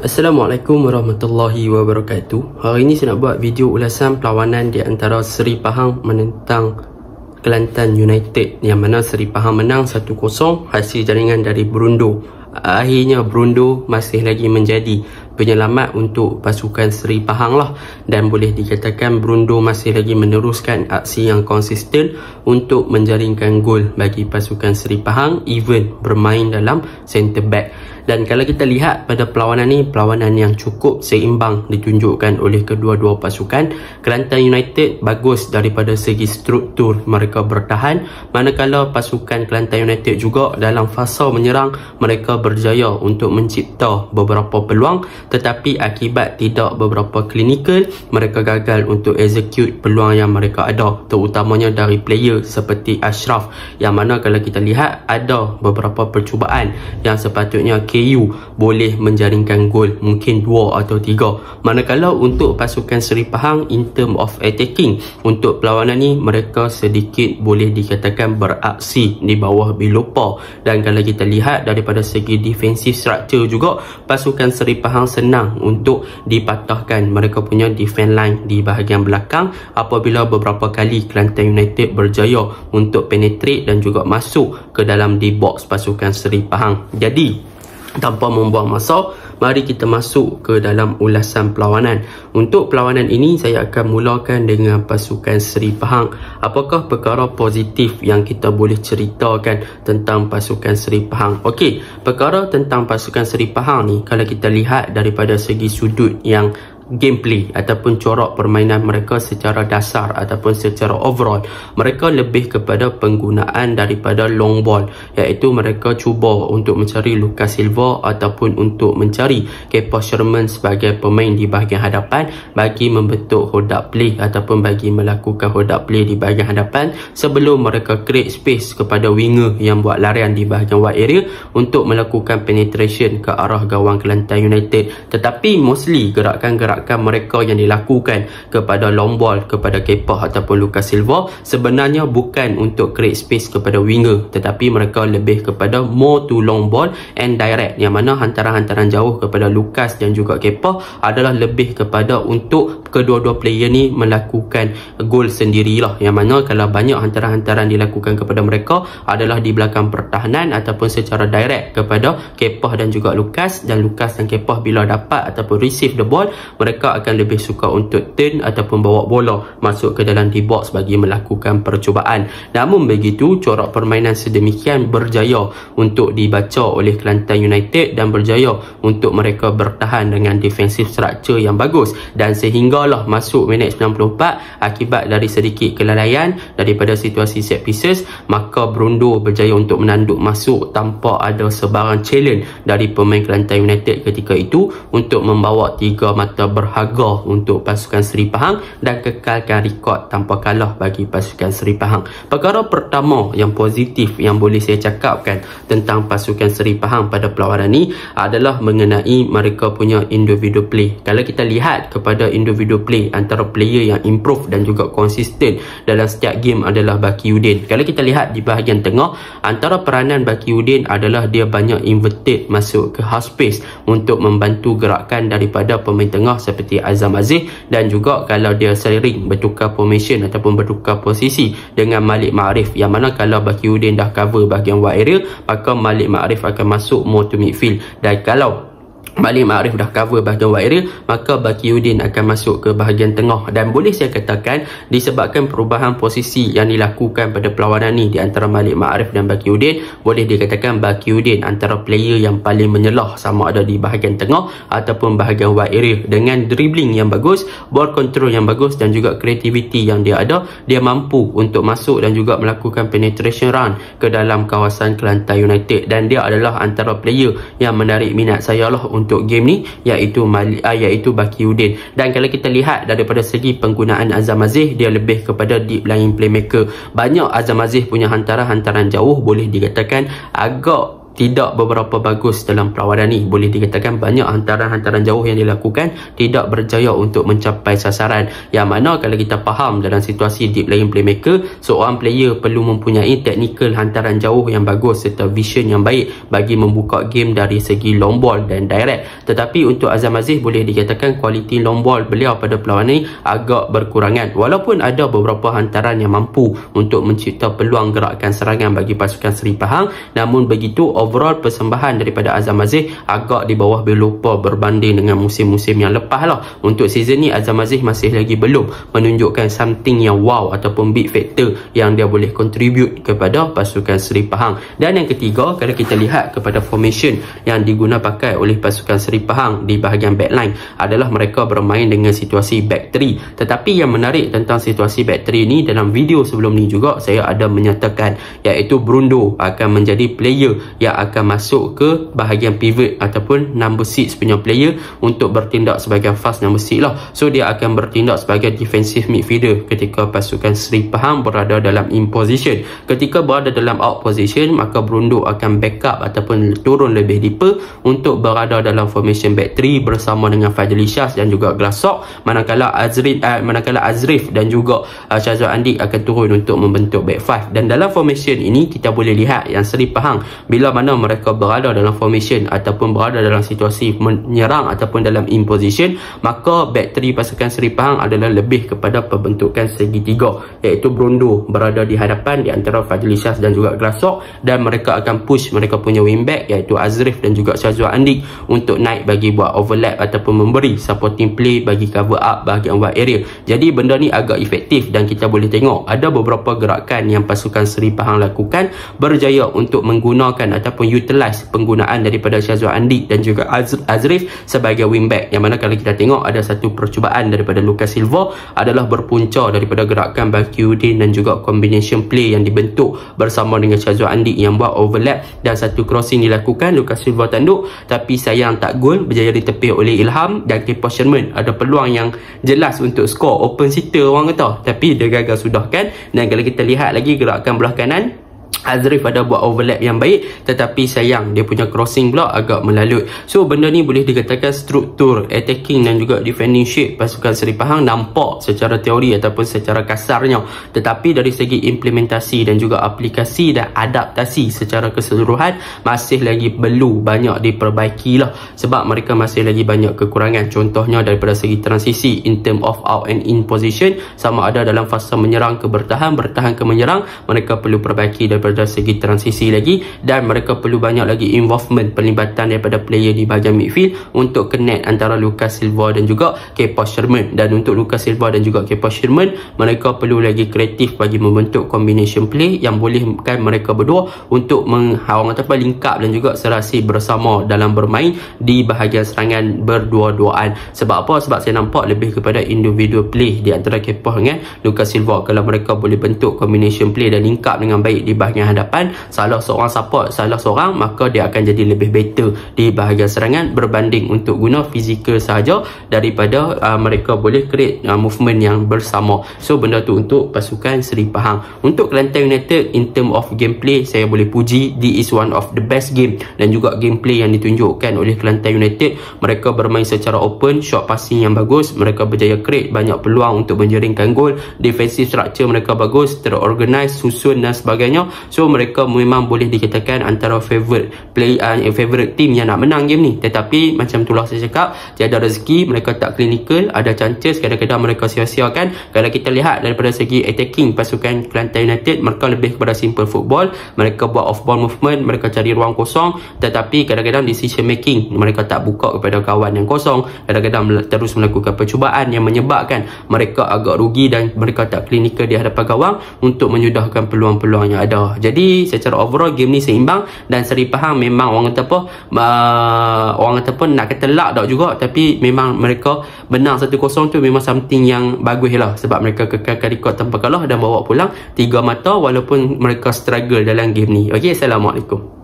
Assalamualaikum warahmatullahi wabarakatuh. Hari ini saya nak buat video ulasan perlawanan di antara Seri Pahang menentang Kelantan United, yang mana Seri Pahang menang 1-0 hasil jaringan dari Brundo. Akhirnya Brundo masih lagi menjadi penyelamat untuk pasukan Seri Pahang lah, dan boleh dikatakan Brundo masih lagi meneruskan aksi yang konsisten untuk menjaringkan gol bagi pasukan Seri Pahang, even bermain dalam centre back. Dan kalau kita lihat pada perlawanan ni, perlawanan yang cukup seimbang ditunjukkan oleh kedua-dua pasukan. Kelantan United bagus daripada segi struktur mereka bertahan, manakala pasukan Kelantan United juga dalam fasa menyerang mereka berjaya untuk mencipta beberapa peluang, tetapi akibat tidak beberapa klinikal, mereka gagal untuk execute peluang yang mereka ada, terutamanya dari player seperti Ashraf, yang mana kalau kita lihat ada beberapa percubaan yang sepatutnya KU boleh menjaringkan gol, mungkin 2 atau 3. Manakala untuk pasukan Seri Pahang in term of attacking, untuk perlawanan ni mereka sedikit boleh dikatakan beraksi di bawah bilopa. Dan kalau kita lihat daripada segi defensive structure juga, pasukan Seri Pahang senang untuk dipatahkan mereka punya defense line di bahagian belakang apabila beberapa kali Kelantan United berjaya untuk penetrate dan juga masuk ke dalam D-box pasukan Seri Pahang. Jadi tanpa membuang masa, mari kita masuk ke dalam ulasan perlawanan. Untuk perlawanan ini saya akan mulakan dengan pasukan Seri Pahang. Apakah perkara positif yang kita boleh ceritakan tentang pasukan Seri Pahang? Okey, perkara tentang pasukan Seri Pahang ni, kalau kita lihat daripada segi sudut yang gameplay ataupun corak permainan mereka secara dasar ataupun secara overall, mereka lebih kepada penggunaan daripada long ball, iaitu mereka cuba untuk mencari Lucas Silva ataupun untuk mencari Kepa Sherman sebagai pemain di bahagian hadapan bagi membentuk hold up play ataupun bagi melakukan hold up play di bahagian hadapan sebelum mereka create space kepada winger yang buat larian di bahagian wide area untuk melakukan penetration ke arah gawang Kelantan United. Tetapi mostly gerakan-gerakan mereka yang dilakukan kepada long ball kepada Kepa ataupun Lucas Silva sebenarnya bukan untuk create space kepada winger, tetapi mereka lebih kepada more to long ball and direct, yang mana hantaran-hantaran jauh kepada Lucas dan juga Kepa adalah lebih kepada untuk kedua-dua player ni melakukan gol sendirilah, yang mana kalau banyak hantaran-hantaran dilakukan kepada mereka adalah di belakang pertahanan ataupun secara direct kepada Kepa dan juga Lucas, dan Lucas dan Kepa bila dapat ataupun receive the ball, mereka akan lebih suka untuk turn ataupun bawa bola masuk ke dalam D-box bagi melakukan percubaan. Namun begitu, corak permainan sedemikian berjaya untuk dibaca oleh Kelantan United dan berjaya untuk mereka bertahan dengan defensive structure yang bagus, dan sehinggalah masuk minit 94 akibat dari sedikit kelalaian daripada situasi set pieces, maka Brundo berjaya untuk menanduk masuk tanpa ada sebarang challenge dari pemain Kelantan United ketika itu untuk membawa 3 mata berharga untuk pasukan Seri Pahang dan kekalkan rekod tanpa kalah bagi pasukan Seri Pahang. Perkara pertama yang positif yang boleh saya cakapkan tentang pasukan Seri Pahang pada perlawanan ni adalah mengenai mereka punya individual play. Kalau kita lihat kepada individual play, antara player yang improve dan juga konsisten dalam setiap game adalah Baki Udin. Kalau kita lihat di bahagian tengah, antara peranan Baki Udin adalah dia banyak inverted masuk ke half space untuk membantu gerakan daripada pemain tengah seperti Azam Aziz, dan juga kalau dia sering bertukar formation ataupun bertukar posisi dengan Malik Ma'arif, yang mana kalau Baki Udin dah cover bahagian wide area, maka Malik Ma'arif akan masuk more to midfield, dan kalau Malik Ma'arif dah cover bahagian wide area, maka Baki Udin akan masuk ke bahagian tengah. Dan boleh saya katakan disebabkan perubahan posisi yang dilakukan pada perlawanan ni di antara Malik Ma'arif dan Baki Udin, boleh dikatakan Baki Udin antara player yang paling menyelah sama ada di bahagian tengah ataupun bahagian wide area. Dengan dribbling yang bagus, ball control yang bagus dan juga creativity yang dia ada, dia mampu untuk masuk dan juga melakukan penetration run ke dalam kawasan Kelantan United, dan dia adalah antara player yang menarik minat saya lah untuk game ni, iaitu Baki Udin. Dan kalau kita lihat daripada segi penggunaan Azam Aziz, dia lebih kepada deep lying playmaker. Banyak Azam Aziz punya hantaran-hantaran jauh boleh dikatakan agak tidak beberapa bagus dalam perlawanan ni. Boleh dikatakan banyak hantaran-hantaran jauh yang dilakukan tidak berjaya untuk mencapai sasaran, yang mana kalau kita faham dalam situasi deep lying playmaker, seorang player perlu mempunyai technical hantaran jauh yang bagus serta vision yang baik bagi membuka game dari segi long ball dan direct. Tetapi untuk Azam Aziz boleh dikatakan kualiti long ball beliau pada perlawanan ni agak berkurangan, walaupun ada beberapa hantaran yang mampu untuk mencipta peluang gerakan serangan bagi pasukan Seri Pahang. Namun begitu, overall persembahan daripada Azam Aziz agak di bawah Belopa berbanding dengan musim-musim yang lepas lah. Untuk season ni Azam Aziz masih lagi belum menunjukkan something yang wow ataupun big factor yang dia boleh contribute kepada pasukan Seri Pahang. Dan yang ketiga, kalau kita lihat kepada formation yang diguna pakai oleh pasukan Seri Pahang di bahagian backline, adalah mereka bermain dengan situasi back 3. Tetapi yang menarik tentang situasi back 3 ni, dalam video sebelum ni juga saya ada menyatakan, iaitu Brundo akan menjadi player yang akan masuk ke bahagian pivot ataupun number 6 punya player untuk bertindak sebagai fast number 6 lah. So dia akan bertindak sebagai defensive midfielder ketika pasukan Seri Pahang berada dalam in position. Ketika berada dalam out position, maka Brundo akan backup ataupun turun lebih deeper untuk berada dalam formation back 3 bersama dengan Fadli Shaz dan juga Glassok, manakala Azrif dan juga Syazwal Andik akan turun untuk membentuk back 5. Dan dalam formation ini kita boleh lihat yang Seri Pahang bila mana mereka berada dalam formation ataupun berada dalam situasi menyerang ataupun dalam in position, maka back 3 pasukan Seri Pahang adalah lebih kepada pembentukan segitiga, iaitu Brundo berada di hadapan di antara Fadli Shaz dan juga Glassok, dan mereka akan push mereka punya wingback iaitu Azrif dan juga Syazwal Andik untuk naik bagi buat overlap ataupun memberi supporting play bagi cover up bahagian wide area. Jadi benda ni agak efektif dan kita boleh tengok ada beberapa gerakan yang pasukan Seri Pahang lakukan berjaya untuk menggunakan ataupun utilize penggunaan daripada Syazwal Andik dan juga Azrif sebagai wingback, yang mana kalau kita tengok ada satu percubaan daripada Lucas Silva adalah berpunca daripada gerakan Bakiuddin dan juga combination play yang dibentuk bersama dengan Syazwal Andik yang buat overlap, dan satu crossing dilakukan, Lucas Silva tanduk tapi sayang tak gol, berjaya ditepis oleh Ilham, dan Kepa Sherman ada peluang yang jelas untuk skor, open sitter orang kata, tapi dia gagal sudahkan. Dan kalau kita lihat lagi gerakan belah kanan, Azrif ada buat overlap yang baik, tetapi sayang dia punya crossing pula agak melalut. So benda ni boleh dikatakan struktur attacking dan juga defending shape pasukan Seri Pahang nampak secara teori ataupun secara kasarnya, tetapi dari segi implementasi dan juga aplikasi dan adaptasi secara keseluruhan masih lagi perlu banyak diperbaiki lah, sebab mereka masih lagi banyak kekurangan. Contohnya daripada segi transisi in term of out and in position, sama ada dalam fasa menyerang ke bertahan, bertahan ke menyerang, mereka perlu perbaiki daripada segi transisi lagi, dan mereka perlu banyak lagi involvement, pelibatan daripada player di bahagian midfield untuk connect antara Lucas Silva dan juga Kepa Sherman. Dan untuk Lucas Silva dan juga Kepa Sherman, mereka perlu lagi kreatif bagi membentuk combination play yang bolehkan mereka berdua untuk orang kata link up dan juga serasi bersama dalam bermain di bahagian serangan berdua-duaan. Sebab apa? Sebab saya nampak lebih kepada individual play di antara Kepa dengan Lucas Silva. Kalau mereka boleh bentuk combination play dan link up dengan baik di bahagian hadapan, salah seorang support salah seorang, maka dia akan jadi lebih better di bahagian serangan berbanding untuk guna fizikal sahaja daripada mereka boleh create movement yang bersama. So benda tu untuk pasukan Seri Pahang. Untuk Kelantan United in term of gameplay, saya boleh puji this is one of the best game dan juga gameplay yang ditunjukkan oleh Kelantan United. Mereka bermain secara open, shot passing yang bagus, mereka berjaya create banyak peluang untuk menjaringkan gol, defensive structure mereka bagus, terorganize, susun dan sebagainya. So mereka memang boleh dikatakan antara favorite team yang nak menang game ni. Tetapi macam itulah saya cakap, tiada rezeki, mereka tak clinical, ada chances kadang-kadang mereka sia-siakan. Kalau kita lihat daripada segi attacking pasukan Kelantan United, mereka lebih kepada simple football, mereka buat off ball movement, mereka cari ruang kosong, tetapi kadang-kadang decision making mereka tak buka kepada kawan yang kosong, kadang-kadang terus melakukan percubaan yang menyebabkan mereka agak rugi dan mereka tak clinical di hadapan gawang untuk menyudahkan peluang-peluang yang ada. Jadi secara overall game ni seimbang, dan Seri Pahang memang orang kata apa, orang kata apa nak kata luck tak juga, tapi memang mereka menang 1-0 tu memang something yang bagus lah, sebab mereka kekalkan rekod tanpa kalah dan bawa pulang 3 mata walaupun mereka struggle dalam game ni. Okey, Assalamualaikum.